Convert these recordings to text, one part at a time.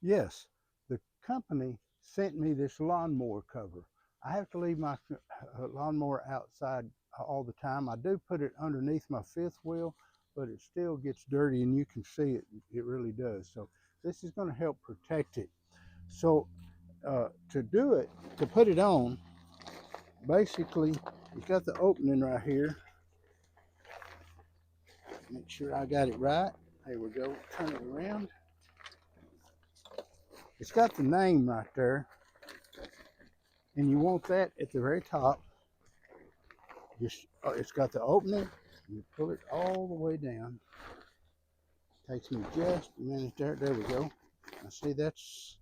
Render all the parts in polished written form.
Yes, the company sent me this lawnmower cover. I have to leave my lawnmower outside all the time. I do put it underneath my fifth wheel, but it still gets dirty and you can see it. It really does. So this is going to help protect it. So to do it, to put it on, basically, it's got the opening right here. Make sure I got it right. There we go. Turn it around. It's got the name right there, and you want that at the very top. Just it's got the opening. You pull it all the way down. Takes me just a minute there. There we go. I see that's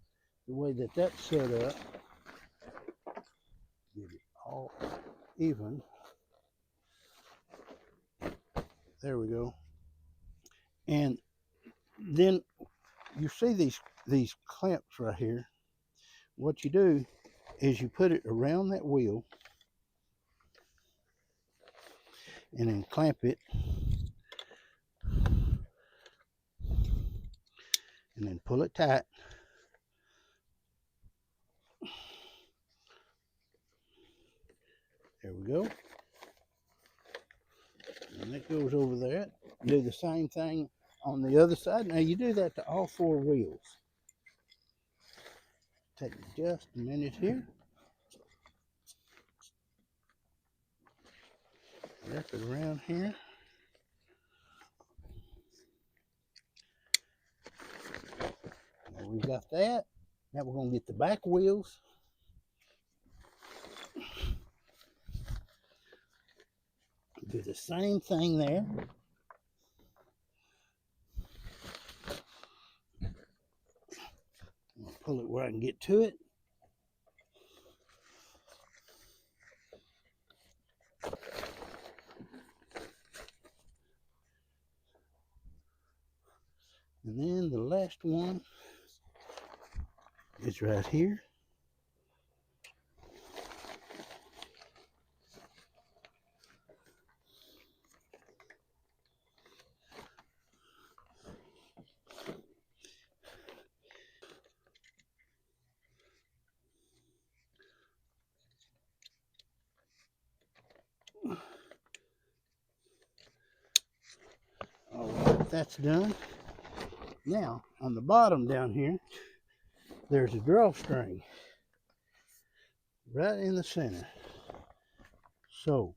the way that that's set up. Get it all even. There we go. And then you see these clamps right here. What you do is you put it around that wheel and then clamp it and then pull it tight. There we go. And that goes over there. Do the same thing on the other side. Now you do that to all four wheels. Take just a minute here. Wrap it around here. Now we've got that. Now we're going to get the back wheels. Do the same thing there. I'll pull it where I can get to it. And then the last one is right here. All right, that's done. Now, on the bottom down here, there's a drawstring right in the center. So,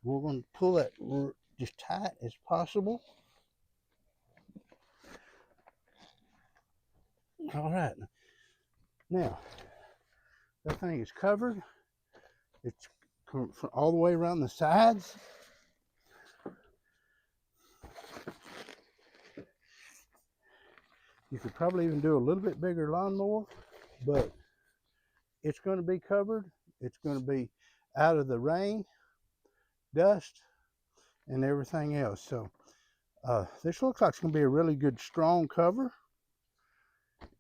we're going to pull that just tight as possible. All right. Now, that thing is covered. It's all the way around the sides. You could probably even do a little bit bigger lawnmower, but it's going to be covered. It's going to be out of the rain, dust, and everything else. So this looks like it's going to be a really good strong cover.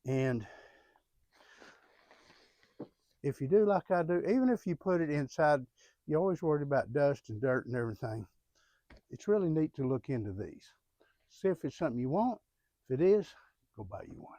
And if you do like I do, even if you put it inside, you're always worried about dust and dirt and everything. It's really neat to look into these. See if it's something you want. If it is, go buy you one.